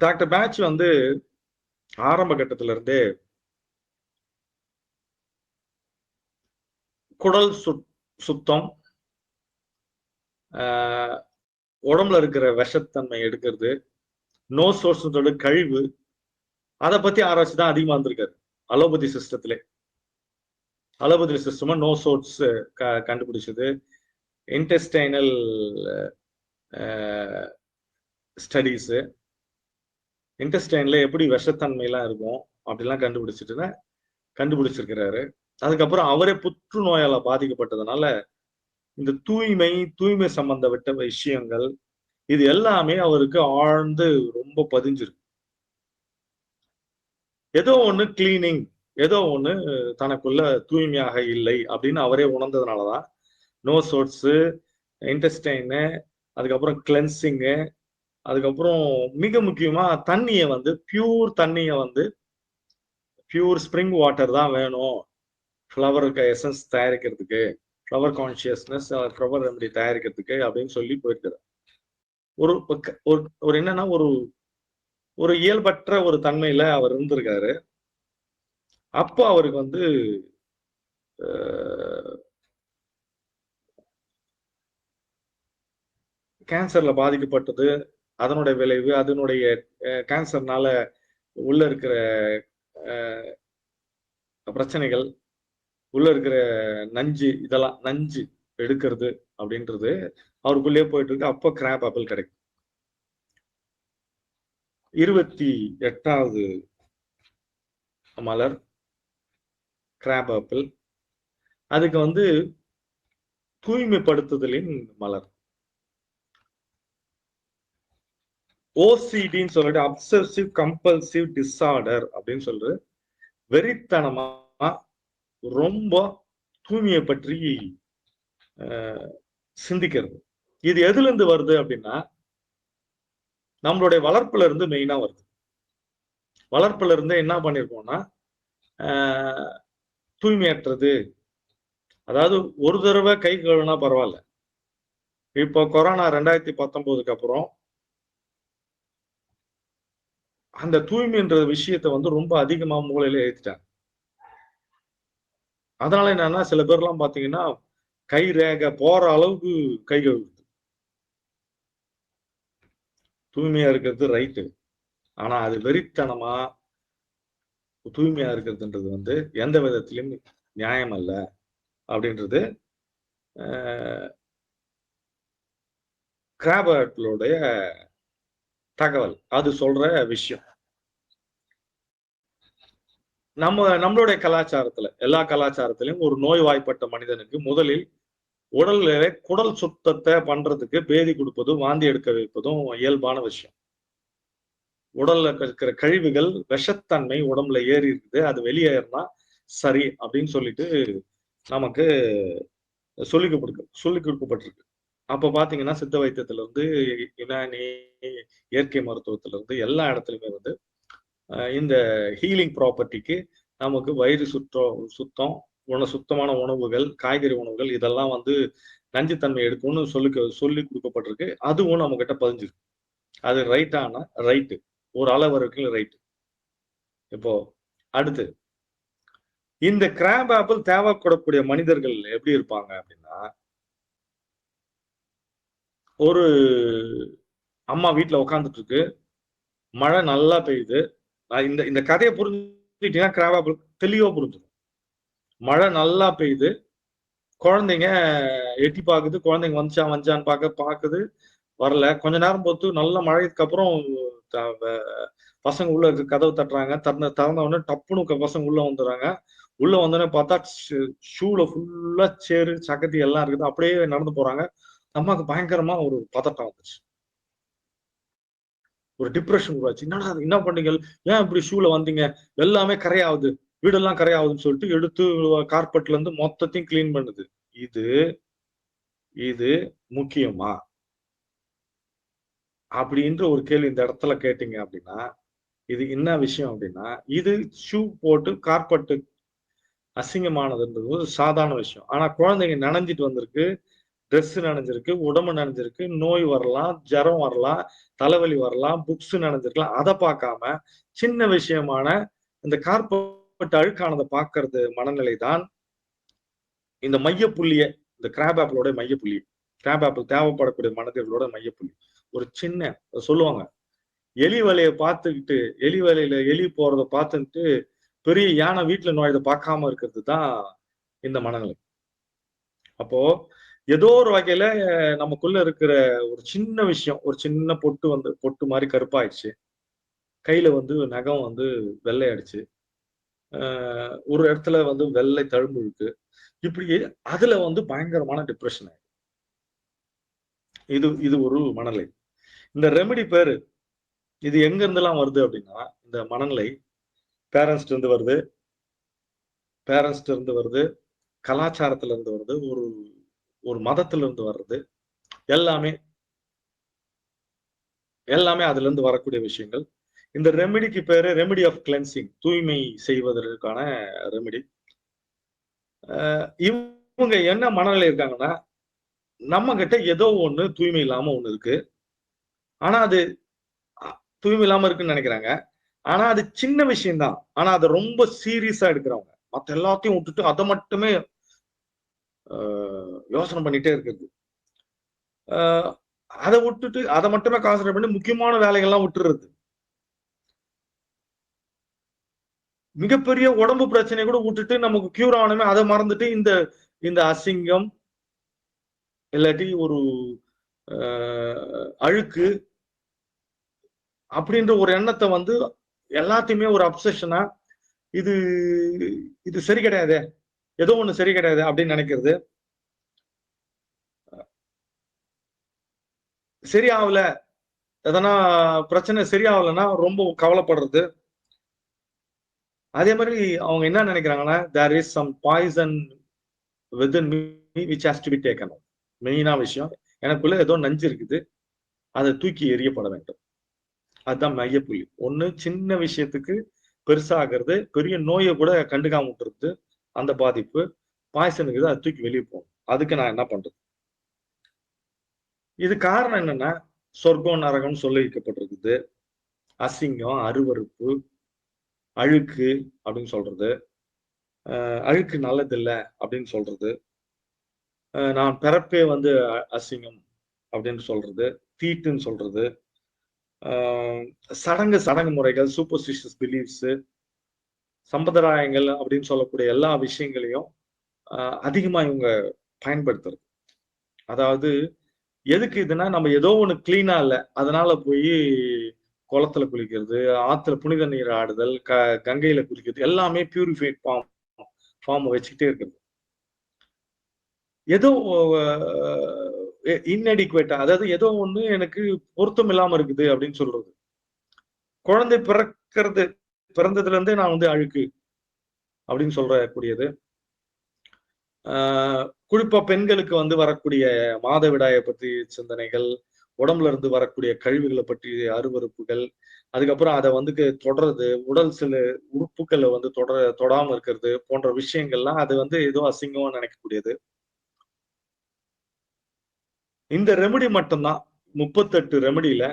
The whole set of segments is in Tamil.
டாக்டர் பேட்ச் வந்து ஆரம்ப கட்டத்துல இருந்தே குடல் சுத்தம், உடம்புல இருக்கிற விஷத்தன்மை எடுக்கிறது, நோ சோர்ஸோட கழிவு, அதை பத்தி ஆராய்ச்சி தான் அதிகமா இருந்திருக்காரு அலோபதி சிஸ்டத்திலே. அலோபதி சிஸ்டமா நோ சோர்ஸ் கண்டுபிடிச்சது, இன்டெஸ்டைனல் ஸ்டடீஸ், இன்டெஸ்டைன்ல எப்படி விஷத்தன்மை எல்லாம் இருக்கும் அப்படிலாம் கண்டுபிடிச்சிருக்கிறாரு. அதுக்கப்புறம் அவரே புற்றுநோயால பாதிக்கப்பட்டதுனால இந்த தூய்மை சம்பந்தப்பட்ட விஷயங்கள் இது எல்லாமே அவருக்கு ஆழ்ந்து ரொம்ப பதிஞ்சிருக்கு. ஏதோ ஒண்ணு கிளீனிங், ஏதோ ஒண்ணு தனக்குள்ள தூய்மையாக இல்லை அப்படின்னு அவரே உணர்ந்ததுனாலதான் நோ சோர்ஸ், இன்டெஸ்டைனு, அதுக்கப்புறம் கிளென்சிங்கு, அதுக்கப்புறம் மிக முக்கியமா தண்ணியை வந்து பியூர் ஸ்ப்ரிங் வாட்டர் தான் வேணும் ஃப்ளவருக்கு எசன்ஸ் தயாரிக்கிறதுக்கு, ஃப்ளவர் கான்சியஸ்னஸ், ஃப்ளவர் ரெமடி தயாரிக்கிறதுக்கு அப்படின்னு சொல்லி போயிருக்கிறார். ஒரு என்னன்னா ஒரு இயல்பற்ற ஒரு தன்மையில அவர் இருந்திருக்காரு. அப்போ அவருக்கு வந்து கேன்சர்ல பாதிக்கப்பட்டது, அதனுடைய விளைவு, அதனுடைய கேன்சர்னால உள்ள இருக்கிற பிரச்சனைகள், உள்ள இருக்கிற நஞ்சு எடுக்கிறது அப்படின்றது அவருக்குள்ளே போயிட்டு இருக்கு. அப்போ கிராப் ஆப்பிள் கிடைக்கும். 28வது மலர் கிராப் ஆப்பிள். அதுக்கு வந்து தூய்மைப்படுத்துதலின் மலர். ஓசிடின்னு சொல்லிட்டு அப்சசிவ் கம்பல்சிவ் டிஸார்டர் அப்படின்னு சொல்றது வெறித்தனமா ரொம்ப தூய்மையை பற்றி சிந்திக்கிறது. இது எதுல இருந்து வருது அப்படின்னா நம்மளுடைய வளர்ப்புல இருந்து மெயினா வருது. வளர்ப்புல இருந்து என்ன பண்ணிருக்கோம்னா தூய்மையற்றது, அதாவது ஒரு தடவை கை கழுவினா பரவாயில்ல. இப்போ கொரோனா 2019க்கு அப்புறம் அந்த தூய்மைன்ற விஷயத்த வந்து ரொம்ப அதிகமா மூளையில ஏற்றிட்டாங்க. அதனால என்னன்னா சில பேர்லாம் பாத்தீங்கன்னா கை ரேகை போற அளவுக்கு கை கழுவுது. தூய்மையா இருக்கிறது ரைட்டு, ஆனா அது வெறித்தனமா தூய்மையா இருக்கிறதுன்றது வந்து எந்த விதத்திலும் நியாயம் அல்ல அப்படின்றது கிராபர்ட்லுடைய தகவல், அது சொல்ற விஷயம். நம்மளுடைய கலாச்சாரத்துல, எல்லா கலாச்சாரத்திலும் ஒரு நோய்வாய்ப்பட்ட மனிதனுக்கு முதலில் குடல் சுத்தத்தை பண்றதுக்கு பேதி கொடுப்பதும் வாந்தி எடுக்க வைப்பதும் இயல்பான விஷயம். உடல்ல இருக்கிற கழிவுகள் விஷத்தன்மை உடம்புல ஏறி இருக்குது, அது வெளியேறினா சரி அப்படின்னு சொல்லிட்டு நமக்கு சொல்லிக் கொடுக்கப்பட்டிருக்கு. அப்ப பாத்தீங்கன்னா சித்த வைத்தியத்துல இருந்து யுனானி இயற்கை மருத்துவத்துல இருந்து எல்லா இடத்துலயுமே வந்து இந்த ஹீலிங் ப்ராப்பர்ட்டிக்கு நமக்கு வயிறு சுத்தம், சுத்தமான உணவுகள், காய்கறி உணவுகள் இதெல்லாம் வந்து நஞ்சுத்தன்மை எடுக்கும்னு சொல்லி கொடுக்கப்பட்டிருக்கு. அதுவும் நம்ம கிட்ட பதிஞ்சிருக்கு. அது ரைட்டான ரைட்டு, ஒரு அளவு வரைக்கும் ரைட்டு. இப்போ அடுத்து இந்த கிராப் ஆப்பிள் தேவைப்படக்கூடிய மனிதர்கள் எப்படி இருப்பாங்க அப்படின்னா, ஒரு அம்மா வீட்டுல உட்காந்துட்டு இருக்கு, மழை நல்லா பெய்யுது. இந்த கதையை புரிஞ்சுட்டீங்கன்னா கிராப் ஆப்பிள் தெளிவா புரிஞ்சுக்கும். மழை நல்லா பெய்யுது, குழந்தைங்க எட்டி பாக்குது, குழந்தைங்க வந்துச்சான்னு பாக்குது, வரல. கொஞ்ச நேரம் பொறுத்து நல்ல மழைக்கு அப்புறம் பசங்க உள்ள கதவு தட்டுறாங்க. திறந்த உடனே டப்புனு பசங்க உள்ள வந்துடுறாங்க. உள்ள வந்தோடனே பார்த்தா ஷூல ஃபுல்லா சேரு சகதி எல்லாம் இருக்குது. அப்படியே நடந்து போறாங்க. அம்மாவுக்கு பயங்கரமா ஒரு பதட்டம் வந்துச்சு, ஒரு டிப்ரெஷன் உருவாச்சு. என்ன பண்ணீங்க, ஏன் இப்படி ஷூல வந்தீங்க, எல்லாமே கரையாகுது, வீடெல்லாம் கரையாகுதுன்னு சொல்லிட்டு எடுத்து கார்பெட்ல இருந்து மொத்தத்தையும் கிளீன் பண்ணுது. இது முக்கியமா அப்படின்ற ஒரு கேள்வி இந்த இடத்துல கேட்டீங்க அப்படின்னா, இது என்ன விஷயம் அப்படின்னா, இது ஷூ போட்டு கார்பெட் அசிங்கமானதுன்றது ஒரு சாதாரண விஷயம். ஆனா குழந்தைங்க நனைஞ்சிட்டு வந்திருக்கு, ட்ரெஸ் நனைஞ்சிருக்கு, உடம்பு நனைஞ்சிருக்கு, நோய் வரலாம், ஜரம் வரலாம், தலைவலி வரலாம், புக்ஸ் நனைஞ்சிருக்கலாம். அதை பார்க்காம சின்ன விஷயமான இந்த கார்பெட் அழுக்கானதை பார்க்கறது மனநிலை தான் இந்த மையப்புள்ளிய, இந்த கிராப் ஆப்பிளோட மையப்புள்ளி. கிராப் ஆப்பிள் தேவைப்படக்கூடிய மனிதர்களோட மையப்புள்ளி. ஒரு சின்ன சொல்லுவாங்க, எலி வலையை பார்த்துக்கிட்டு எலி வலையில எலி போறதை பார்த்துட்டு பெரிய யானை வீட்டுல நுழையதை பார்க்காம இருக்கிறது தான் இந்த மனநிலை. அப்போ ஏதோ ஒரு வகையில நமக்குள்ள இருக்கிற ஒரு சின்ன விஷயம், ஒரு சின்ன பொட்டு மாதிரி கருப்பாயிடுச்சு, கையில நகம் வெள்ளை அடிச்சு, ஒரு இடத்துல வெள்ளை தழும்பு இருக்கு, இப்படி அதுல பயங்கரமான டிப்ரெஷன் ஆயிடுது. இது ஒரு மனநிலை. இந்த ரெமெடி பேரு இது எங்க இருந்தெல்லாம் வருது அப்படின்னா, இந்த மனநிலை பேரண்ட்ஸ்ல இருந்து வருது, கலாச்சாரத்துல இருந்து வருது, ஒரு மதத்துல இருந்து வர்றது, எல்லாமே அதுல இருந்து வரக்கூடிய விஷயங்கள். இந்த ரெமெடிக்கு பேரு ரெமெடி ஆஃப் கிளென்சிங், தூய்மை செய்வதற்கான ரெமெடி. இவங்க என்ன மனநிலை இருக்காங்கன்னா, நம்ம கிட்ட ஏதோ ஒண்ணு தூய்மை இல்லாம ஒண்ணு இருக்கு, ஆனா அது தூய்மை இல்லாம இருக்குன்னு நினைக்கிறாங்க. ஆனா அது சின்ன விஷயம் தான், ஆனா அதை ரொம்ப சீரியஸா எடுக்கிறவங்க, மத்த எல்லாத்தையும் விட்டுட்டு அதை மட்டுமே யோசனை பண்ணிட்டே இருக்கிறது. அதை விட்டுட்டு அதை மட்டுமே கான்சன்ட்ரேட் பண்ணி முக்கியமான வேலைகள்லாம் விட்டுறது. மிகப்பெரிய உடம்பு பிரச்சனை கூட விட்டுட்டு நமக்கு கியூர் ஆகணுமே அதை மறந்துட்டு இந்த அசிங்கம் இல்லாட்டி ஒரு அழுக்கு அப்படின்ற ஒரு எண்ணத்தை எல்லாத்தையுமே ஒரு அப்சஷனா, இது சரி கிடையாது, ஏதோ ஒண்ணு சரி கிடையாது அப்படின்னு நினைக்கிறது. சரியாகல, எதனா பிரச்சனை சரியாகலன்னா ரொம்ப கவலைப்படுறது. அதே மாதிரி அவங்க என்ன நினைக்கிறாங்கன்னா, there is some poison within me which has to be taken out. மெயினா விஷயம், எனக்குள்ள ஏதோ நஞ்சு இருக்குது, அதை தூக்கி எறியப்பட வேண்டும். அதுதான் மையப்புள்ளி. ஒண்ணு சின்ன விஷயத்துக்கு பெருசாகிறது, பெரிய நோயை கூட கண்டுக்காம விட்டுறது, அந்த பாதிப்பு. பாய்சனுக்கு அதை தூக்கி வெளியே போகும். அதுக்கு நான் என்ன பண்றது? இது காரணம் என்னன்னா, சொர்க்கம் நரகம் சொல்லி வைக்கப்பட்டிருக்குது, அசிங்கம், அருவறுப்பு, அழுக்கு அப்படின்னு சொல்றது, அழுக்கு நல்லதில்லை அப்படின்னு சொல்றது, நான் பிறப்பே அசிங்கம் அப்படின்னு சொல்றது, தீட்டுன்னு சொல்றது, சடங்கு முறைகள், சூப்பர்ஸ்டிஷியஸ் பிலீஃப்ஸ், சம்பிரதாயங்கள் அப்படின்னு சொல்லக்கூடிய எல்லா விஷயங்களையும் அதிகமா இவங்க பயன்படுத்துறது. அதாவது எதுக்கு இதுன்னா, நம்ம ஏதோ ஒண்ணு கிளீனா இல்லை அதனால போய் குளத்துல குளிக்கிறது, ஆத்துல புனித நீர் ஆடுதல், கங்கையில குளிக்கிறது, எல்லாமே பியூரிஃபைட் ஃபார்ம் வச்சுக்கிட்டே இருக்கிறது. ஏதோ இன்அடிக்குவேட்டா, அதாவது ஏதோ ஒண்ணு எனக்கு பொருத்தம் இல்லாம இருக்குது அப்படின்னு சொல்றது. குழந்தை பிறந்ததுல இருந்தே நான் அழுக்கு அப்படின்னு சொல்லக்கூடியது. குறிப்பா பெண்களுக்கு வரக்கூடிய மாதவிடாயை பற்றி சிந்தனைகள், உடம்புல இருந்து வரக்கூடிய கழிவுகளை பற்றி அருவறுப்புகள், அதுக்கப்புறம் அதை தொடர்றது, உடல் சில உறுப்புகளை தொடாம இருக்கிறது போன்ற விஷயங்கள்லாம் அது ஏதோ அசிங்கமா நினைக்கக்கூடியது. இந்த ரெமெடி மட்டும்தான் 38 ரெமெடியில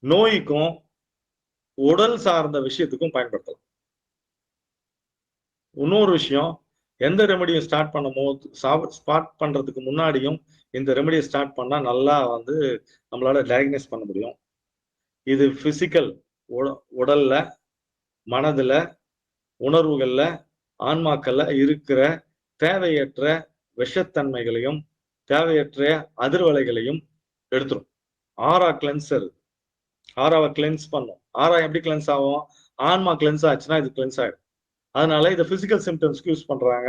நோய்க்கும் உடல் சார்ந்த விஷயத்துக்கும் பயன்படுத்தலாம். இன்னொரு விஷயம், எந்த ரெமெடியும் ஸ்டார்ட் பண்றதுக்கு முன்னாடியும் இந்த ரெமெடியை ஸ்டார்ட் பண்ணா நல்லா நம்மளால டயக்னைஸ் பண்ண முடியும். இது பிசிக்கல், உடல்ல, மனதுல, உணர்வுகள்ல, ஆன்மாக்கள்ல இருக்கிற தேவையற்ற விஷத்தன்மைகளையும் தேவையற்ற அதிர்வலைகளையும் எடுத்துரும். ஆரா கிளென்சர், ஆராவை கிளென்ஸ் பண்ணும். ஆரா எப்படி கிளென்ஸ் ஆகும்? ஆன்மா கிளென்ஸ் ஆச்சுன்னா இது கிளென்ஸ் ஆயிடும். அதனால இதை பிசிக்கல் சிம்டம்ஸ்க்கு யூஸ் பண்றாங்க,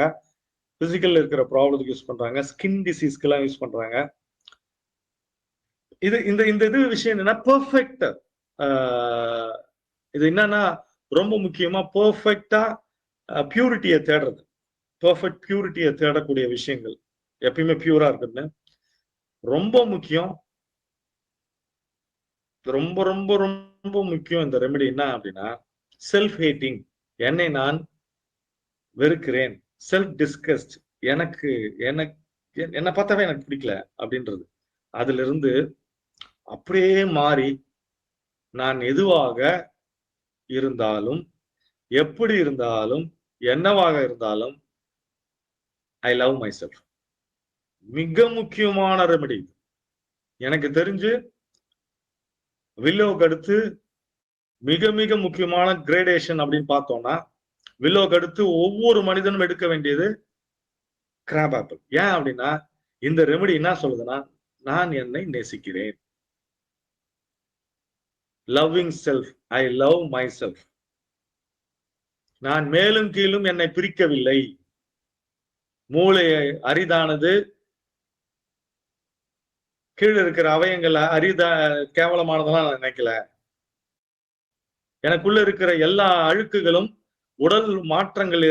பிசிக்கல் இருக்கிற ப்ராப்ளத்துக்கு யூஸ் பண்றாங்க, ஸ்கின் டிசீஸ்க்கு எல்லாம் யூஸ் பண்றாங்க. இது விஷயம் என்னன்னா பெர்ஃபெக்ட். இது என்னன்னா ரொம்ப முக்கியமா பெர்ஃபெக்டா பியூரிட்டியை தேடுறது, பெர்ஃபெக்ட் பியூரிட்டியை தேடக்கூடிய விஷயங்கள் எப்பயுமே பியூரா இருக்குன்னு ரொம்ப முக்கியம். ரொம்ப ரொம்ப ரொம்ப முக்கியம். இந்த ரெமெடி என்ன அப்படின்னா, செல்ஃப் ஹேட்டிங், என்னை நான் வெறுக்கிறேன், செல்ஃப் டிஸ்கஸ்ட், என்னை பார்த்தாவே எனக்கு பிடிக்கல அப்படின்றது. அதுல இருந்து அப்படியே மாறி நான் எதுவாக இருந்தாலும், எப்படி இருந்தாலும், என்னவாக இருந்தாலும் ஐ லவ் மை செல்ஃப். மிக முக்கியமான ரெமெடி. எனக்கு தெரிஞ்சு வில்லோவுக்கு அடுத்து மிக மிக முக்கியமான கிரேடேஷன் அப்படின்னு பார்த்தோம்னா, வில்லோவுக்கு அடுத்து ஒவ்வொரு மனிதனும் எடுக்க வேண்டியது கிராப் ஆப்பிள். ஏன் அப்படின்னா, இந்த ரெமெடி என்ன சொல்லுதுன்னா, நான் என்னை நேசிக்கிறேன். Loving self, I love my self. நான் மேலும் கீழும் என்னை பிரிக்கவில்லை. மூளையை அரிதானது, கீழே இருக்கிற அவயங்கள் கேவலமானதெல்லாம் நான் நினைக்கல. எனக்குள்ள இருக்கிற எல்லா அழுக்குகளும் உடல் மாற்றங்கள்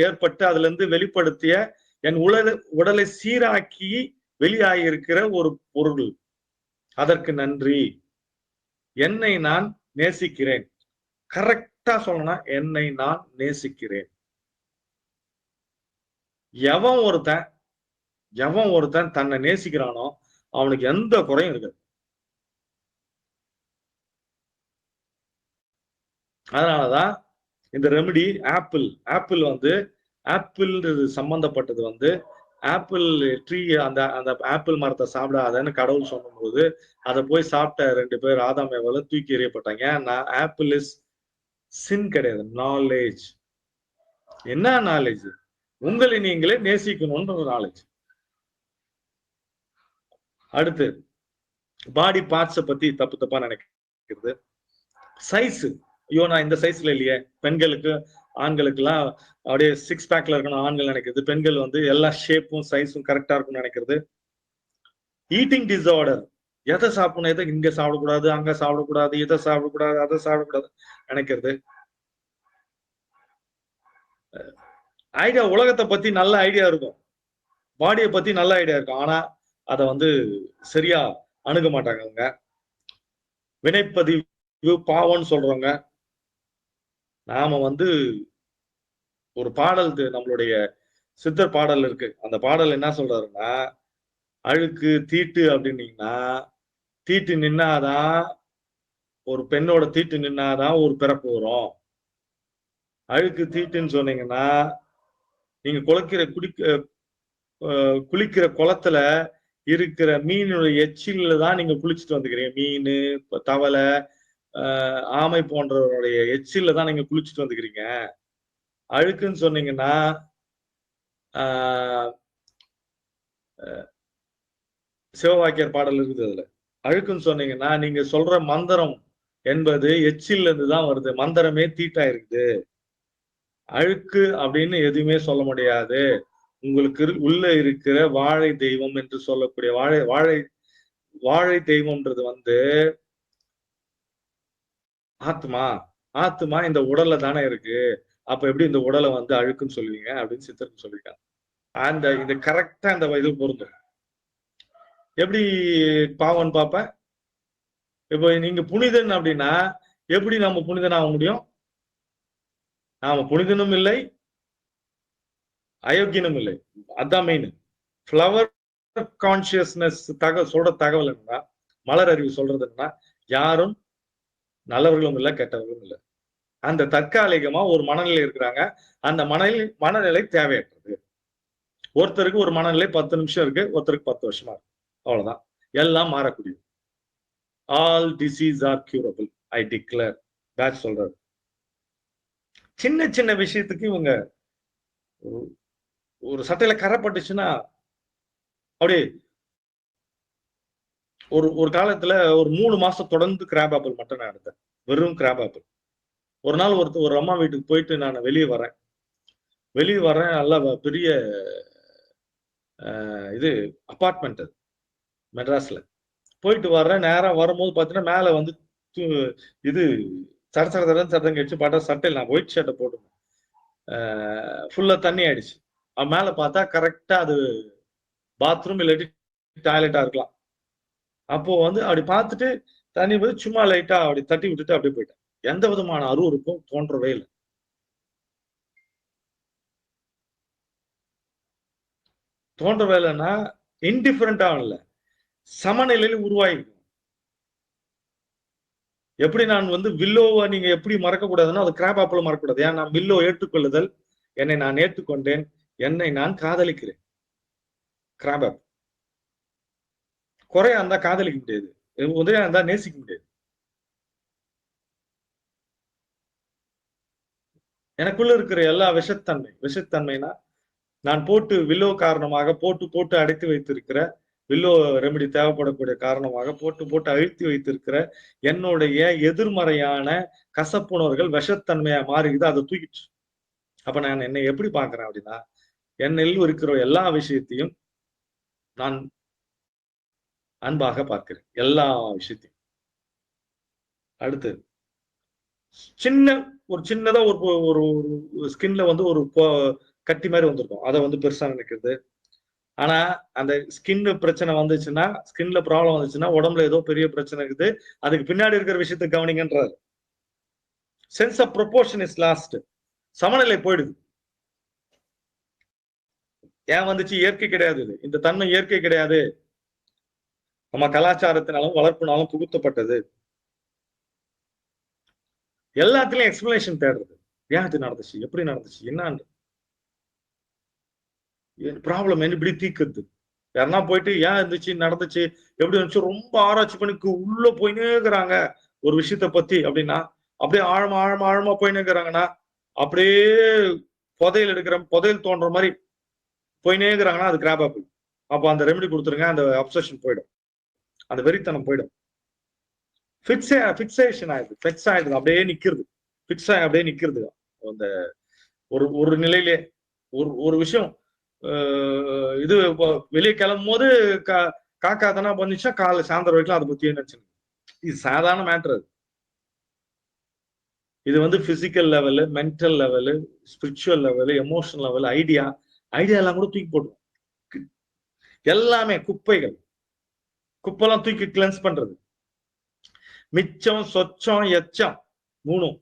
ஏற்பட்டு அதுல இருந்து வெளிப்படுத்திய என் உடலை சீராக்கி வெளியாகி இருக்கிற ஒரு பொருள். அதற்கு நன்றி. என்னை நான் நேசிக்கிறேன். கரெக்டா சொல்லணும்னா, என்னை நான் நேசிக்கிறேன். எவன் ஒருத்தன் தன்னை நேசிக்கிறானோ அவனுக்கு எந்த குறையும் இருக்காது. அதனாலதான் இந்த ரெமெடி ஆப்பிள் வந்து ஆப்பிள் சம்பந்தப்பட்டது வந்து ஆப்பிள் ட்ரீ, அந்த அந்த ஆப்பிள் மரத்தை சாப்பிடாதன்னு கடவுள் சொல்லும் போது அதை போய் சாப்பிட்ட 2 பேர் ஆதாம் ஏவாள் தூக்கி எறியப்பட்டாங்க. ஏன்னா ஆப்பிள் இஸ் சின் கிடையாது, நாலேஜ். என்ன நாலேஜ்? உங்களை நீங்களே நேசிக்கணும்ன்ற ஒரு நாலேஜ். அடுத்து பாடி பார்ட்ஸை பத்தி தப்பா நினைக்கிறது. சைஸ், ஐயோ நான் இந்த சைஸ்ல இல்லையே. பெண்களுக்கு ஆண்களுக்கு எல்லாம் அப்படியே 6 பேக்ல இருக்கணும் ஆண்கள் நினைக்கிறது. பெண்கள் வந்து எல்லா ஷேப்பும் சைஸும் கரெக்டா இருக்கும்னு நினைக்கிறது. ஈட்டிங் டிஸார்டர், எதை சாப்பிடணும், எதை இங்க சாப்பிடக்கூடாது, அங்க சாப்பிடக்கூடாது, இதை சாப்பிடக்கூடாது, அதை சாப்பிடக்கூடாது நினைக்கிறது. ஐடியா, உலகத்தை பத்தி நல்ல ஐடியா இருக்கும், பாடியை பத்தி நல்ல ஐடியா இருக்கும், ஆனா அதை வந்து சரியா அணுக மாட்டாங்க அவங்க. வினைப்பதிவு பாவம்னு சொல்றவங்க. நாம வந்து ஒரு பாடல், நம்மளுடைய சித்தர் பாடல் இருக்கு. அந்த பாடல் என்ன சொல்றாருன்னா, அழுக்கு தீட்டு அப்படின்னீங்கன்னா, தீட்டு நின்னாதான், ஒரு பெண்ணோட தீட்டு நின்னாதான் ஒரு பிறப்பு வரும். அழுக்கு தீட்டுன்னு சொன்னீங்கன்னா, நீங்க குளிக்கிற குளத்துல இருக்கிற மீனுடைய எச்சில்ல தான் நீங்க குளிச்சுட்டு வந்துக்கிறீங்க. மீன், தவளை, ஆமை போன்றவருடைய எச்சில்ல தான் நீங்க குளிச்சுட்டு வந்துக்கிறீங்க. அழுக்குன்னு சொன்னீங்கன்னா, சிவவாக்கியர் பாடல் இருக்குது அதுல. அழுக்குன்னு சொன்னீங்கன்னா, நீங்க சொல்ற மந்திரம் என்பது எச்சில்ல இருந்து தான் வருது. மந்திரமே தீட்டா இருக்குது. அழுக்கு அப்படின்னு எதுவுமே சொல்ல முடியாது. உங்களுக்கு உள்ள இருக்கிற வாழை தெய்வம் என்று சொல்லக்கூடிய வாழை தெய்வம்ன்றது வந்து ஆத்மா இந்த உடல்ல தானே இருக்கு. அப்ப எப்படி இந்த உடலை வந்து அழுக்குன்னு சொல்லுவீங்க அப்படின்னு சித்தருக்கு சொல்லியிருக்காங்க. அந்த இது கரெக்டா இந்த இது பொருந்தும். எப்படி பாவன் பாப்ப? இப்போ நீங்க புனிதன் அப்படின்னா எப்படி நம்ம புனிதன் ஆக முடியும்? நாம புனிதனும் இல்லை, அயோக்கியனும் இல்லை. அதான் மெயின். ஃப்ளவர் கான்சியஸ்னஸ் சொல்ற தகவல் என்னன்னா, மலர் அறிவு சொல்றது என்னன்னா, யாரும் நல்லவர்களும் இல்லை, கெட்டவர்களும் இல்லை. அந்த தற்காலிகமா ஒரு மனநிலை இருக்கிறாங்க. அந்த மனநிலை தேவையற்றது. ஒருத்தருக்கு ஒரு மனநிலை 10 நிமிஷம் இருக்கு, ஒருத்தருக்கு 10 வருஷமா இருக்கு. அவ்வளவுதான். எல்லாம் மாறக்கூடியது. ஆல் டிசீஸ் ஆர் கியூரபிள், ஐ டிக்ளேர். பேட்ச் சொல்றாரு. சின்ன சின்ன விஷயத்துக்கு இவங்க ஒரு சட்டையில கரை பட்டுச்சுன்னா அப்படியே ஒரு காலத்துல ஒரு 3 மாசம் தொடர்ந்து கிராப் ஆப்பிள் மட்டும் நான் எடுத்தேன். வெறும் கிராப் ஆப்பிள். ஒரு நாள் ஒரு அம்மா வீட்டுக்கு போயிட்டு நான் வெளியே வரேன். நல்லா பெரிய இது அபார்ட்மெண்ட் அது மெட்ராஸ்ல. போயிட்டு வர்றேன். நேரம் வரும்போது பாத்தீங்கன்னா மேல வந்து இது சடசடம் கழிச்சு பார்த்தா சட்டையில் நான் ஒயிட் ஷர்ட்டை போட்டுருந்தேன். ஃபுல்லா தண்ணி ஆயிடுச்சு. மேல பார்த்தா கரெக்டா அது பாத்ரூம் இல்லாட்டி டாய்லெட்டா இருக்கலாம். அப்போ வந்து அப்படி பார்த்துட்டு தண்ணி போய் சும்மா லைட்டா அப்படி தட்டி விட்டுட்டு அப்படியே போயிட்டேன். எந்த விதமான அருவருப்பும் தோன்றவே இல்லை. தோன்ற வேலைன்னா இன்டிஃபரண்டா இல்ல, சமநிலையில் உருவாயிருக்கும். எப்படி நான் வந்து வில்லோவை நீங்க எப்படி மறக்க கூடாதுன்னா அது கிராப் ஆப்பிள் மறக்கக்கூடாது. ஏன் நான் வில்லோ ஏற்றுக்கொள்ளுதல், என்னை நான் ஏற்றுக்கொண்டேன், என்னை நான் காதலிக்கிறேன். கிராப் ஆப்பிள் குறையா இருந்தா காதலிக்க முடியாது, உதவியா இருந்தா நேசிக்க முடியாது. எனக்குள்ள இருக்கிற எல்லா விஷத்தன்மைனா நான் போட்டு வில்லோ காரணமாக போட்டு போட்டு அடைத்து வைத்திருக்கிற வில்லோ ரெமெடி தேவைப்படக்கூடிய காரணமாக போட்டு போட்டு அழுத்தி வைத்திருக்கிற என்னுடைய எதிர்மறையான கசப்புணர்வுகள் விஷத்தன்மையா மாறிக்குது, அதை தூக்கிட்டு. அப்ப நான் என்னை எப்படி பாக்குறேன் அப்படின்னா, என்னில் இருக்கிற எல்லா விஷயத்தையும் நான் அன்பாக பார்க்கிறேன், எல்லா விஷயத்தையும். அடுத்து சின்ன ஒரு சின்னதா ஒரு ஒரு ஸ்கின்ல வந்து ஒரு கட்டி மாதிரி வந்திருக்கும், அதை வந்து பெருசா நினைக்கிறது. ஆனா அந்த ஸ்கின் பிரச்சனை வந்துச்சுன்னா, ஸ்கின்ல ப்ராப்ளம் வந்துச்சுன்னா உடம்புல ஏதோ பெரிய பிரச்சனை இருக்குது, அதுக்கு பின்னாடி இருக்கிற விஷயத்தை கவனிங்கன்றாரு. Sense of proportion is lost. சமநிலை போயிடுது. ஏன் வந்துச்சு? இயற்கை கிடையாது. இந்த தன்மை இயற்கை கிடையாது, நம்ம கலாச்சாரத்தினாலும் வளர்ப்புனாலும் புகுத்தப்பட்டது. எல்லாத்துலயும் எக்ஸ்பிளனேஷன் தேடுறது. ஏன் இது நடந்துச்சு, எப்படி நடந்துச்சு, என்ன ப்ராப்ளம் எப்படி தீர்க்கிறது. யாருன்னா போயிட்டு ஏன் இருந்துச்சு, நடந்துச்சு, எப்படி இருந்துச்சு ரொம்ப ஆராய்ச்சி பண்ணி உள்ள போயினே இருக்கிறாங்க ஒரு விஷயத்த பத்தி அப்படின்னா, அப்படியே ஆழமா ஆழமா ஆழமா போயினே இருக்கிறாங்கன்னா, அப்படியே புதையல் தோன்ற மாதிரி போயினே இருக்கிறாங்கன்னா அது கிராப் ஆப்பிள். அப்ப அந்த ரெமெடி கொடுத்துருங்க, அந்த அப்சஷன் போயிடும், அந்த வெறித்தனம் போயிடும். ஃபிக்ஸேஷன் ஆயிடுது, ஃபிக்ஸ் ஆயிடுது, அப்படியே நிக்கிறது, ஃபிக்ஸ் ஆகி அப்படியே நிக்கிறது. அந்த ஒரு ஒரு நிலையிலே ஒரு ஒரு விஷயம் இது வெளியே கிளம்பும் போது காக்கா தானே பண்ணிச்சுன்னா காலை சாயந்தரம் வரைக்கும் அதை பத்தி நினைச்சு. இது சாதாரண மேட்டர். இது வந்து physical level, mental level, spiritual level, emotional level, idea எல்லாம் கூட தூக்கி போட்டுரும். எல்லாமே குப்பைகள், குப்பெல்லாம் தூக்கி கிளென்ஸ் பண்றது. மிச்சம் சொச்சம் எச்சம் மூணும்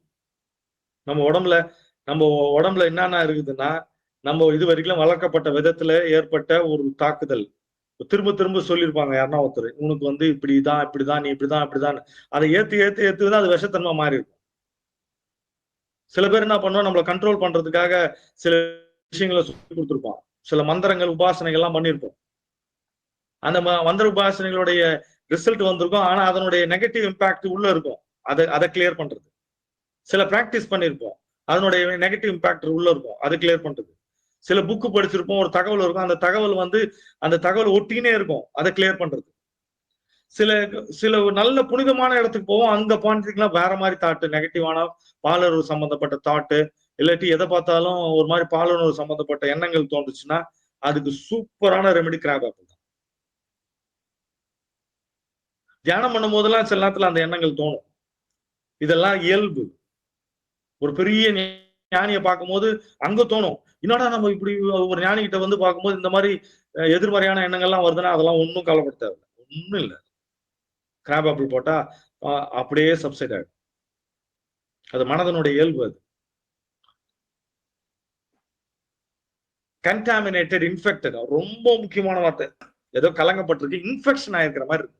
நம்ம உடம்புல என்னென்ன இருக்குதுன்னா, நம்ம இது வரைக்கும் வளர்க்கப்பட்ட விதத்துல ஏற்பட்ட ஒரு தாக்குதல். திரும்ப திரும்ப சொல்லியிருப்பாங்க யாருன்னா ஒருத்தர், உனக்கு வந்து இப்படிதான் இப்படிதான், நீ இப்படிதான் இப்படிதான், அதை ஏத்துதான் அது விஷத்தன்மை மாறி இருக்கும். சில பேர் என்ன பண்ணுவோம், நம்மளை கண்ட்ரோல் பண்றதுக்காக சில விஷயங்களை சொல்லி கொடுத்துருப்பான், சில மந்திரங்கள் உபாசனைகள் எல்லாம் பண்ணியிருப்போம். அந்த மந்திர உபாசனைகளுடைய ரிசல்ட் வந்திருக்கும், ஆனா அதனுடைய நெகட்டிவ் இம்பாக்ட் உள்ள இருக்கும், அதை கிளியர் பண்றது. சில பிராக்டிஸ் பண்ணியிருப்போம், அதனுடைய நெகட்டிவ் இம்பாக்ட் உள்ள இருக்கும், அதை கிளியர் பண்றது. சில புக்கு படிச்சிருப்போம், ஒரு தகவல் இருக்கும், அந்த தகவல் வந்து அந்த தகவல் ஒட்டினே இருக்கும், அதை கிளியர் பண்றது. சில நல்ல புனிதமான இடத்துக்கு போவோம், அங்க பாண்டிக்கலாம் வேற மாதிரி தாட்டு, நெகட்டிவான பாலுறவு சம்பந்தப்பட்ட தாட்டு, இல்லாட்டி எதை பார்த்தாலும் ஒரு மாதிரி பாலுறவு சம்பந்தப்பட்ட எண்ணங்கள் தோன்றுச்சுன்னா அதுக்கு சூப்பரான ரெமெடி கிராப் ஆப்பிள் தான். தியானம் பண்ணும் போதெல்லாம் சில நேரத்துல அந்த எண்ணங்கள் தோணும். இதெல்லாம் இயல்பு. ஒரு பெரிய ஞானியை பார்க்கும்போது அங்க தோணும், என்னடா நம்ம இப்படி ஒரு ஞானி கிட்ட வந்து பார்க்கும்போது இந்த மாதிரி எதிர்மறையான எண்ணங்கள்லாம் வருதுன்னா அதெல்லாம் ஒன்றும் கவலைப்பட தேவை, ஒன்றும் இல்லை. கிராப் ஆப்பிள் போட்டா அப்படியே சப்சைட் ஆயிடும். அது மனதனுடைய இயல்பு. அது கண்டாமினேட்டட், இன்ஃபெக்டட், ரொம்ப முக்கியமான வார்த்தை. ஏதோ கலங்கப்பட்டிருக்கு, இன்ஃபெக்ஷன் ஆயிருக்கிற மாதிரி இருக்கு.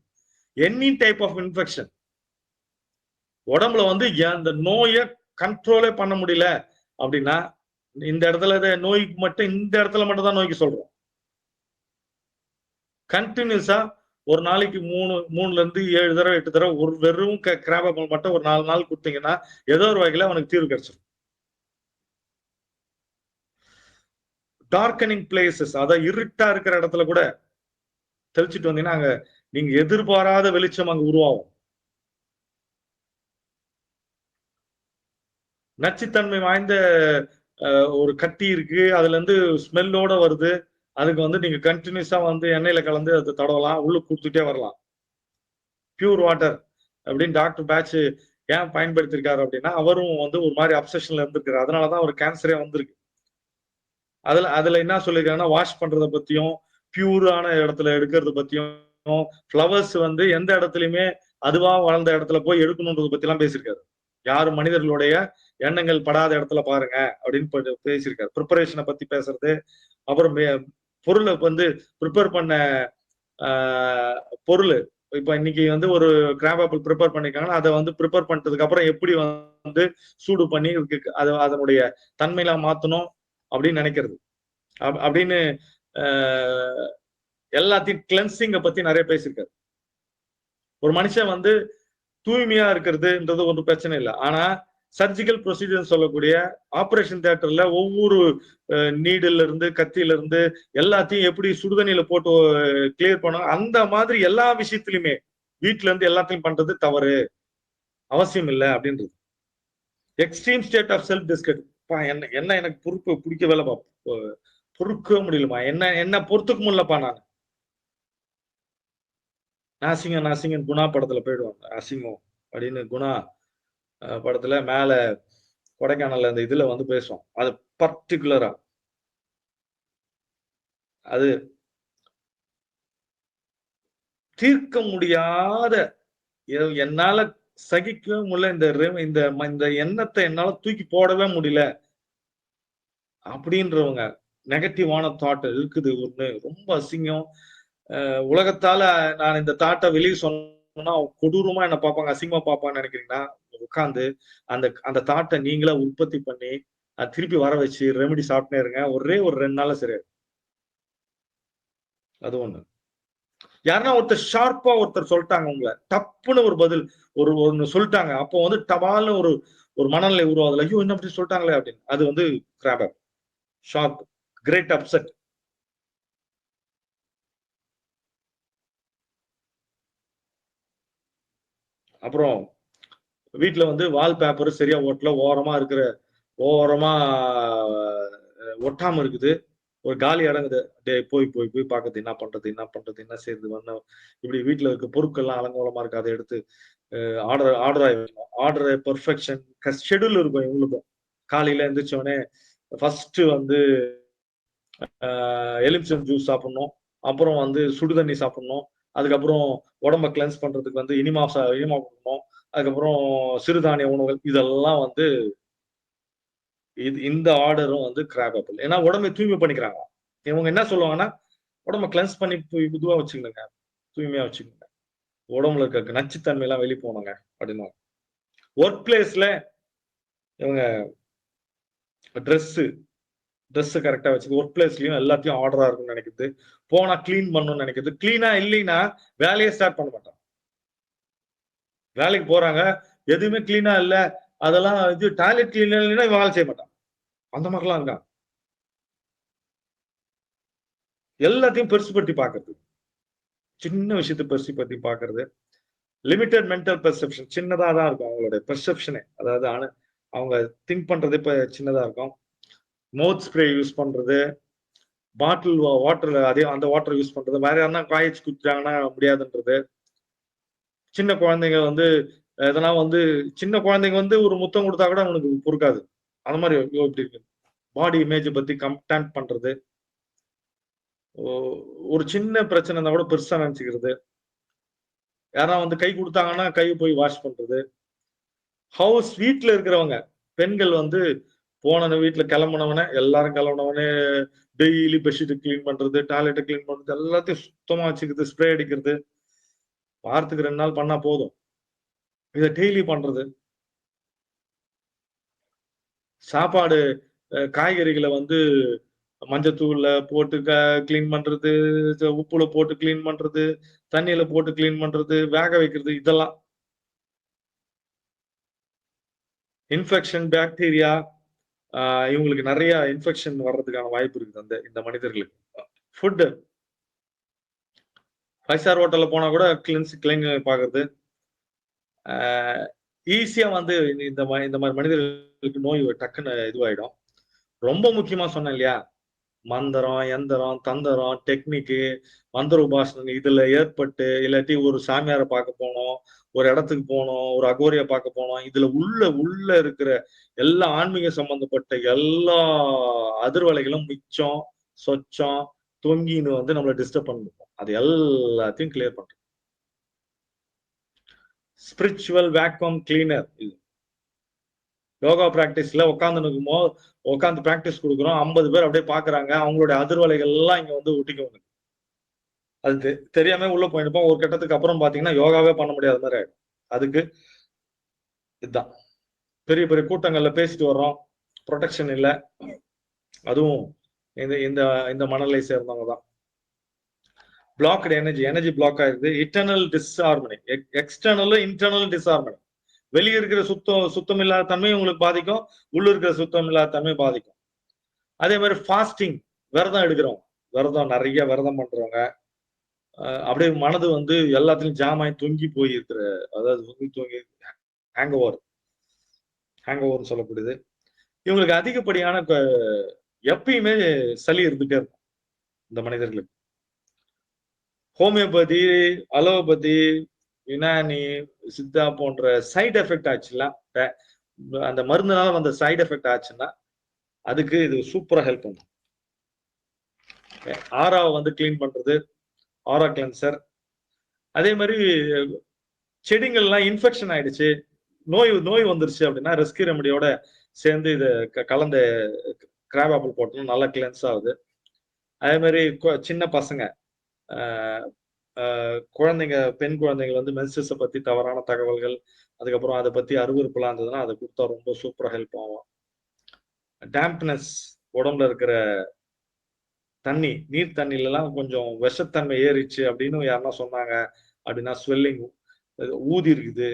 எனி டைப் ஆஃப் இன்ஃபெக்ஷன் உடம்புல வந்து அந்த நோயை கண்ட்ரோலே பண்ண முடியல அப்படின்னா, இந்த இடத்துல நோய்க்கு மட்டும், இந்த இடத்துல மட்டும் தான் நோய்க்கு சொல்றோம். கண்டினியூஸா ஒரு நாளைக்கு 3ல இருந்து 7 தடவை 8 தடவை ஒரு வெறும் கிராப் ஆப்பிள் மட்டும் ஒரு 4 நாள் கொடுத்தீங்கன்னா ஏதோ ஒரு வகையில அவனுக்கு தீர்வு கிடைச்சிடும். டார்கனிங் பிளேசஸ், அதாவது இருட்டா இருக்கிற இடத்துல கூட தெளிச்சுட்டு வந்தீங்கன்னா அங்க நீங்க எதிர்பாராத வெளிச்சம் அங்க உருவாகும். நச்சுத்தன்மை வாய்ந்த ஒரு கட்டி இருக்கு, அதுல இருந்து ஸ்மெல்லோட வருது, அதுக்கு வந்து நீங்க கண்டினியூஸா வந்து எண்ணெயில கலந்து அதை தடவலாம், உள்ள கொடுத்துட்டே வரலாம். பியூர் வாட்டர் அப்படின்னு டாக்டர் பேட்ச் ஏன் பயன்படுத்திருக்காரு அப்படின்னா, அவரும் வந்து ஒரு மாதிரி அப்சஷன்ல இருந்திருக்காரு, அதனாலதான் அவர் கேன்சரே வந்திருக்கு. அதுல என்ன சொல்லிருக்காங்கன்னா, வாஷ் பண்றத பத்தியும், பியூரான இடத்துல எடுக்கிறத பத்தியும், ஃபிளவர்ஸ் வந்து எந்த இடத்துலயுமே அதுவா வளர்ந்த இடத்துல போய் எடுக்கணும்ன்றத பத்தி எல்லாம் பேசியிருக்காரு. யாரும் மனிதர்களுடைய எண்ணங்கள் படாத இடத்துல பாருங்க அப்படின்னு பேசியிருக்காரு. ப்ரிப்பரேஷனை பத்தி பேசுறது, அப்புறம் பொருளை வந்து ப்ரிப்பேர் பண்ண பொருள் இப்ப இன்னைக்கு வந்து ஒரு கிராப் ஆப்பிள் ப்ரிப்பேர் பண்ணிருக்காங்கன்னா அதை வந்து ப்ரிப்பேர் பண்ணிட்டதுக்கு அப்புறம் எப்படி வந்து சூடு பண்ணி அது அதனுடைய தன்மையெல்லாம் மாத்தணும் அப்படின்னு நினைக்கிறது அப்படின்னு எல்லாத்தையும் கிளென்சிங்க பத்தி நிறைய பேசியிருக்காரு. ஒரு மனுஷன் வந்து தூய்மையா இருக்கிறதுன்றது ஒன்றும் பிரச்சனை இல்லை. ஆனா சர்ஜிக்கல் ப்ரொசீஜர் சொல்லக்கூடிய ஆபரேஷன் தியேட்டர்ல ஒவ்வொரு நீடில் இருந்து கத்தியில இருந்து எல்லாத்தையும் எப்படி சுடுதண்ணியில போட்டு கிளியர் பண்ணும், அந்த மாதிரி எல்லா விஷயத்திலுமே வீட்டுல இருந்து எல்லாத்தையும் பண்றது தவறு, அவசியம் இல்லை அப்படின்றது. Extreme state of self disgust. என்ன என்ன எனக்கு பொறுப்பு பிடிக்கவேலப்பா, பொறுக்கவே முடியலப்பா, என்ன பொறுத்துக்க முடியலப்பா. நான் நாசிங்கன் குணா படத்துல போயிடுவாங்க, அசிங்கம் அப்படின்னு குணா படத்துல மேல கொடைக்கானல்ல அந்த இதுல வந்து பேசுவோம். அது பர்டிகுலரா அது தீர்க்க முடியாத, என்னால சகிக்கவே முடியல, இந்த எண்ணத்தை என்னால தூக்கி போடவே முடியல அப்படின்றவங்க, நெகட்டிவான தாட் இருக்குது ஒண்ணு, ரொம்ப அசிங்கம். உலகத்தால நான் இந்த தாட்டை வெளியே சொன்னா கொடூரமா என்ன பார்ப்பாங்க, அசிங்கமா பார்ப்பான்னு நினைக்கிறீங்கன்னா உட்காந்து அந்த அந்த தாட்டை நீங்களா உற்பத்தி பண்ணி திருப்பி வர வச்சு ரெமெடி சாப்பிட்டே இருங்க. ஒரே ஒரு 2 நாள்ல சரியா. அது ஒண்ணு. யாருன்னா ஒருத்தர் ஷார்ப்பா ஒருத்தர் சொல்லிட்டாங்க, உங்களை டப்புன்னு ஒரு பதில் ஒன்னு சொல்லிட்டாங்க, அப்போ வந்து டபால்னு ஒரு ஒரு மனநிலை உருவாதுல, ஐயோ என்ன அப்படி சொல்லிட்டாங்களே அப்படின்னு. அது வந்து கிராப் அப், ஷாக், கிரேட் அப்செட். அப்புறம் வீட்டுல வந்து வால் பேப்பர் சரியா ஓட்டல, ஓரமா இருக்கிற ஓரமா ஒட்டாம இருக்குது, ஒரு காலி அடங்குது. போய் போய் போய் பாக்குறது, என்ன பண்றது என்ன செய்யுது வரணும். இப்படி வீட்டுல இருக்க பொருட்கள் எல்லாம் அலங்கோலமா இருக்கு, அதை எடுத்து ஆர்டர் பெர்ஃபெக்ஷன் ஷெடியூல் இருக்கும் இவங்களுக்கும். காலையில எந்திரிச்சோடனே ஃபர்ஸ்ட் வந்து எலுமிச்சம் ஜூஸ் சாப்பிடணும், அப்புறம் வந்து சுடுதண்ணி சாப்பிடணும், அதுக்கப்புறம் உடம்ப கிளென்ஸ் பண்றதுக்கு வந்து இனிமா கொடுக்கணும், அதுக்கப்புறம் சிறுதானிய உணவுகள், இதெல்லாம் வந்து இந்த ஆர்டரும் வந்து கிராப் ஆப்பிள். ஏன்னா உடம்பை தூய்மை பண்ணிக்கிறாங்க. இவங்க என்ன சொல்லுவாங்கன்னா, உடம்ப கிளென்ஸ் பண்ணி இதுவா வச்சுக்கணுங்க, தூய்மையா வச்சுக்கோங்க, உடம்புல இருக்க நச்சுத்தன்மை எல்லாம் வெளியே போனாங்க அப்படின்னு. ஒர்க் பிளேஸ்ல இவங்க ட்ரெஸ் கரெக்டா வச்சு ஒர்க் பிளேஸ்லயும் எல்லாத்தையும் ஆர்டரா இருக்கும்னு நினைக்கிறது, போனா கிளீன் பண்ணணும்னு நினைக்கிறது. கிளீனா இல்லைன்னா வேலையை ஸ்டார்ட் பண்ண மாட்டாங்க. வேலைக்கு போறாங்க, எதுவுமே கிளீனா இல்ல, அதெல்லாம் இது டாய்லெட் கிளீன் இல்லைன்னா வேலை செய்ய மாட்டாங்க. அந்த மாதிரிலாம் இருக்காங்க. எல்லாத்தையும் பெருசுபடுத்தி பாக்குறது, சின்ன விஷயத்தை பெருசுபடுத்தி பாக்குறது. லிமிட்டட் மென்டல் பெர்செப்ஷன், சின்னதா தான் இருக்கும் அவங்களோட பெர்செப்ஷனே. அதாவது அவங்க திங்க் பண்றது இப்ப சின்னதா இருக்கும். மவுத் ஸ்ப்ரே யூஸ் பண்றது, பாட்டில் வாட்டர் அதே அந்த வாட்டர் யூஸ் பண்றது, வேற யாருன்னா காய்ச்சி குடிச்சாங்கன்னா முடியாதுன்றது. சின்ன குழந்தைங்க வந்து எதனா வந்து சின்ன குழந்தைங்க வந்து ஒரு முத்தம் கொடுத்தா கூட அவனுக்கு பொறுக்காது. அந்த மாதிரி இப்படி இருக்கு. பாடி இமேஜ் பத்தி கம்ப்ளைண்ட் பண்றது, ஒரு சின்ன பிரச்சனை இருந்தா கூட பெருசா நினைச்சுக்கிறது. யாரா வந்து கை கொடுத்தாங்கன்னா கை போய் வாஷ் பண்றது. ஹவுஸ் வீட்டுல இருக்கிறவங்க பெண்கள் வந்து போன வீட்டுல கிளம்புனவனே, எல்லாரும் கிளம்புனவனே டெய்லி பெட்ஷீட் கிளீன் பண்றது, டாய்லெட்டை கிளீன் பண்றது, எல்லாத்தையும் சுத்தமா வச்சுக்கிறது, ஸ்ப்ரே அடிக்கிறது. வாரத்துக்கு 2 நாள் பண்ணா போதும், இதை டெய்லி பண்றது. சாப்பாடு காய்கறிகளை வந்து மஞ்சத்தூள்ல போட்டு கிளீன் பண்றது, உப்புல போட்டு கிளீன் பண்றது, தண்ணியில போட்டு கிளீன் பண்றது, வேக வைக்கிறது, இதெல்லாம். இன்ஃபெக்ஷன், பாக்டீரியா, இவங்களுக்கு நிறைய இன்ஃபெக்ஷன் வர்றதுக்கான வாய்ப்பு இருக்குது அந்த இந்த மனிதர்களுக்கு. ஃபுட்டு 5 ஸ்டார் ஹோட்டல்ல போனா கூட கிளீன் பாக்குறது. ஈஸியா வந்து இந்த மாதிரி மனிதர்களுக்கு நோய் டக்குன்னு இதுவாயிடும். ரொம்ப முக்கியமா சொன்னேன் இல்லையா, மந்திரம், எந்திரம், தந்திரம், டெக்னிக்கு, மந்திர உபாசனம் இதுல ஏற்பட்டு, இல்லாட்டி ஒரு சாமியாரை பார்க்க போனோம், ஒரு இடத்துக்கு போனோம், ஒரு அகோரியை பார்க்க போனோம், இதுல உள்ள இருக்கிற எல்லா ஆன்மீக சம்பந்தப்பட்ட எல்லா அதிர்வலைகளும் மிச்சம், சொச்சம், தொங்கின்னு வந்து நம்மளை டிஸ்டர்ப் பண்ணிருக்கோம். அது எல்லாத்தையும் கிளியர் பண்றோம். ஸ்பிரிச்சுவல் வேக்யூம் கிளீனர் இது. யோகா பிராக்டிஸ்ல உட்காந்து பிராக்டிஸ் கொடுக்குறோம். 50 பேர் அப்படியே பாக்குறாங்க. அவங்களுடைய அதிர்வலைகள் எல்லாம் இங்க வந்து ஒட்டிக்குவாங்க. அது தெரியாம உள்ள போயிருப்போம். ஒரு கட்டத்துக்கு அப்புறம் பாத்தீங்கன்னா யோகாவே பண்ண முடியாத மாதிரி ஆயிடும். அதுக்கு இதுதான் பெரிய பெரிய கூட்டங்கள்ல பேசிட்டு வர்றோம். ப்ரொடெக்ஷன் இல்ல. அதுவும் இந்த இந்த இந்த மணலை சேர்ந்தவங்க தான். பிளாக்டு எனர்ஜி பிளாக் ஆயிருது. Internal disharmony, external internal disharmony. வெளியே இருக்கிற சுத்தம் இல்லாத தன்மை உங்களுக்கு பாதிக்கும், உள்ள இருக்கிற சுத்தம் இல்லாத தன்மை பாதிக்கும். அதே மாதிரி ஃபாஸ்டிங், விரதம் எடுக்கிறோம், நிறைய விரதம் பண்றவங்க, அப்படியே மனது வந்து எல்லாத்துலயும் ஜாம் ஆகி தொங்கி போயிருக்கிற, அதாவது தொங்கி ஹேங் ஓவர் சொல்லப்படுது. இவங்களுக்கு அதிகப்படியான எப்பயுமே சளி இருந்துட்டே இருக்கும் இந்த மனிதர்களுக்கு. ஹோமியோபதி, அலோபதி, யுனானி, சித்தா போன்ற சைடு எஃபெக்ட் ஆச்சுன்னா, அந்த மருந்துனால வந்த சைடு எஃபெக்ட் ஆச்சுன்னா அதுக்கு இது சூப்பரா ஹெல்ப் பண்ணும். ஆராவை வந்து கிளீன் பண்றது, ஆரா கிளென்சர். அதே மாதிரி செடிங்கள்லாம் இன்ஃபெக்ஷன் ஆயிடுச்சு, நோய் வந்துருச்சு அப்படின்னா ரெஸ்கியூ ரெமடியோட சேர்ந்து இதை கலந்த கிராப் ஆப்பிள் போட்டோம்னா நல்லா கிளென்ஸ் ஆகுது. அதே மாதிரி சின்ன பசங்க, குழந்தைங்க, பெண் குழந்தைகள் வந்து மென்சஸை பத்தி தவறான தகவல்கள், அதுக்கப்புறம் அதை பத்தி அருவருப்புலாம் இருந்ததுன்னா அதை கொடுத்தா ரொம்ப சூப்பரா ஹெல்ப் ஆகும். டேம்ப்னஸ், உடம்புல இருக்கிற தண்ணி, நீர் தண்ணில எல்லாம் கொஞ்சம் விஷத்தன்மை ஏறிச்சு அப்படின்னு யாருன்னா சொன்னாங்க அப்படின்னா, ஸ்வெல்லிங், ஊதி இருக்குது,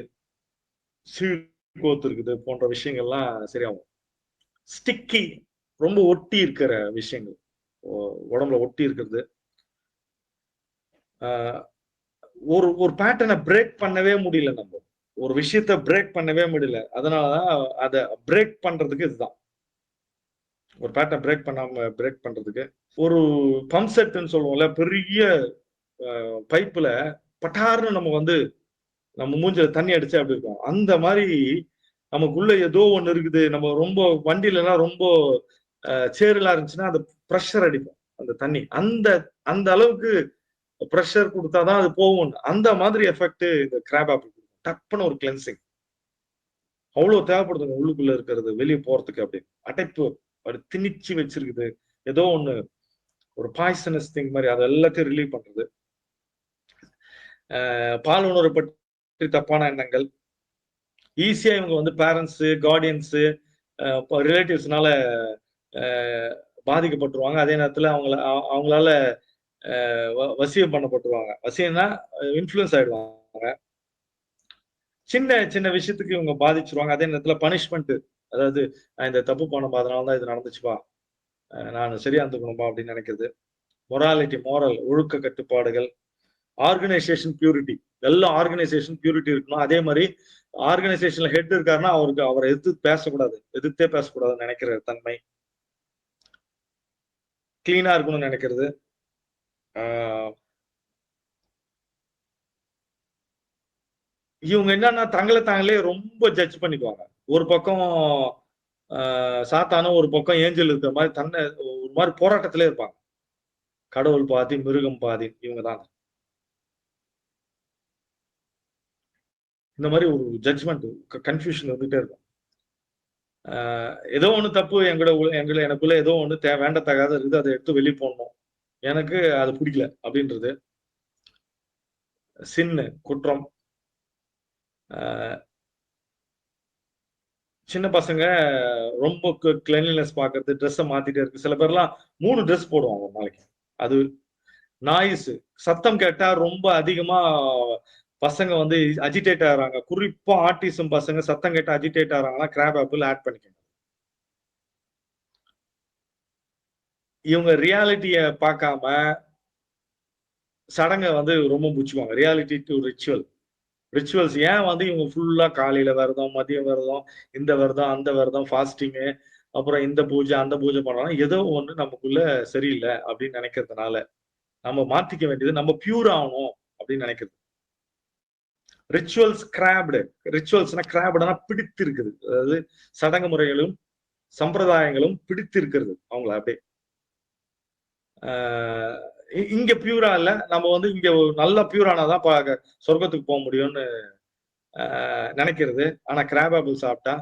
கோத்து இருக்குது போன்ற விஷயங்கள்லாம் சரியாகும். ஸ்டிக்கி, ரொம்ப ஒட்டி இருக்கிற விஷயங்கள், உடம்புல ஒட்டி இருக்கிறது, ஒரு ஒரு பேட்டர்னை பிரேக் பண்ணவே முடியல, நம்ம ஒரு விஷயத்த பிரேக் பண்ணவே முடியல. அதனாலதான் அதை பிரேக் பண்றதுக்கு இதுதான் ஒரு பேட்டர்ன் பிரேக் பண்றதுக்கு ஒரு பம்ப் செட்னு சொல்லுவோம்ல, பெரிய பைப்புல பட்டார்னு நம்ம வந்து நம்ம மூஞ்சில தண்ணி அடிச்சா அப்படி இருக்கும். அந்த மாதிரி நமக்குள்ள ஏதோ ஒண்ணு இருக்குது. நம்ம ரொம்ப வண்டியில எல்லாம் ரொம்ப சேறுலாம் இருந்துச்சுன்னா அந்த ப்ரெஷர் அடிக்கும் அந்த தண்ணி. அந்த அந்த அளவுக்கு ப்ரெஷர் கொடுத்தாதான் அது போகும். அந்த மாதிரி எஃபெக்ட் இந்த கிராப் ஆப்பிள் கொடுக்கும். டப்புன்னு ஒரு கிளென்சிங் அவ்வளவு தேவைப்படுதுங்க. உள்ளுக்குள்ள இருக்கிறது வெளியே போறதுக்கு அப்படி அடைப்பு அப்படி திணிச்சு வச்சிருக்குது. ஏதோ ஒண்ணு ஒரு பாய்சனஸ் திங் மாதிரி அதை எல்லாத்தையும் ரிலீவ் பண்றது. பால் உணர்வு பற்றி தப்பான எண்ணங்கள் ஈஸியா இவங்க வந்து பேரண்ட்ஸ், கார்டியன்ஸ், ரிலேட்டிவ்ஸ்னால பாதிக்கப்பட்டுருவாங்க. அதே நேரத்துல அவங்களால வசியம் பண்ணப்பட்டுருவாங்க. வசியம்னா இன்ஃப்ளூயன்ஸ் ஆயிடுவாங்க. சின்ன சின்ன விஷயத்துக்கு இவங்க பாதிச்சிருவாங்க. அதே நேரத்துல பனிஷ்மெண்ட், அதாவது நான் இந்த தப்பு பண்ணப்பா, அதனாலதான் இது நடந்துச்சுப்பா, நான் சரியா இருந்துக்கணும்பா அப்படின்னு நினைக்கிறது. மொராலிட்டி, ஒழுக்க கட்டுப்பாடுகள், ஆர்கனைசேஷன் பியூரிட்டி, எல்லா ஆர்கனைசேஷன் பியூரிட்டி இருக்கணும். அதே மாதிரி ஆர்கனைசேஷன்ல ஹெட் இருக்காருன்னா அவரை எதிர்த்தே பேசக்கூடாதுன்னு நினைக்கிற தன்மை, கிளீனா இருக்கணும்னு நினைக்கிறது. இவங்க என்னன்னா தங்களை தாங்களே ரொம்ப ஜட்ஜ் பண்ணிக்குவாங்க. ஒரு பக்கம் சாத்தானும் ஒரு பக்கம் ஏஞ்சல் இருக்கிற மாதிரி தன்னை ஒரு மாதிரி போராட்டத்திலே இருப்பாங்க. கடவுள் பாதி, மிருகம் பாதி, இவங்க தான். இந்த மாதிரி ஒரு ஜட்ஜ்மெண்ட், கன்ஃபியூஷன் வந்துட்டே இருக்கும். ஏதோ ஒண்ணு தப்பு எனக்குள்ள ஏதோ ஒண்ணு வேண்டத்தகாத இருக்குது, அதை எடுத்து வெளியே போடணும், எனக்கு அது பிடிக்கல அப்படின்றது சின்ன குற்றம். சின்ன பசங்க ரொம்ப கிளீன்லினஸ் பாக்குறது, ட்ரெஸ்ஸை மாத்திட்டே இருக்கு. சில பேர்லாம் 3 ட்ரெஸ் போடுவாங்க ஒரு நாளைக்கு. அது நாய்ஸ், சத்தம் கேட்டா ரொம்ப அதிகமா பசங்க வந்து அஜிடேட் ஆகிறாங்க. குறிப்பா ஆட்டிசம் பசங்க சத்தம் கேட்டா அஜிடேட் ஆகிறாங்கன்னா கிராப் ஆப்பிள் ஆட் பண்ணிக்கணும். இவங்க ரியாலிட்டிய பார்க்காம சடங்கை வந்து ரொம்ப புடிச்சுக்குவாங்க. Reality to rituals. ஏன் வந்து இவங்க ஃபுல்லா காலையில விரதம், மதியம் விரதம், இந்த விரதம், அந்த விரதம், ஃபாஸ்டிங்கு, அப்புறம் இந்த பூஜை, அந்த பூஜை பண்ணலாம். ஏதோ ஒண்ணு நமக்குள்ள சரியில்லை அப்படின்னு நினைக்கிறதுனால நம்ம மாத்திக்க வேண்டியது, நம்ம பியூர் ஆகணும் அப்படின்னு நினைக்கிறது. ரிச்சுவல்ஸ் கிராப்டு, ரிச்சுவல்ஸ்னா கிராப்டுனா பிடித்து இருக்குது, அதாவது சடங்கு முறைகளும் சம்பிரதாயங்களும் பிடித்து இருக்கிறது அவங்கள. அப்படியே இங்க பியூரா இல்ல, நம்ம வந்து இங்க நல்ல பியூரானாதான் சொர்க்கத்துக்கு போக முடியும்னு நினைக்கிறது. ஆனா கிராப் ஆப்பிள் சாப்பிட்டா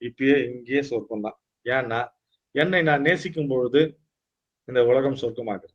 இப்பயே இங்கேயே சொர்க்கம் தான். ஏன்னா என்னை நான் நேசிக்கும் பொழுது இந்த உலகம் சொர்க்கமாகுது.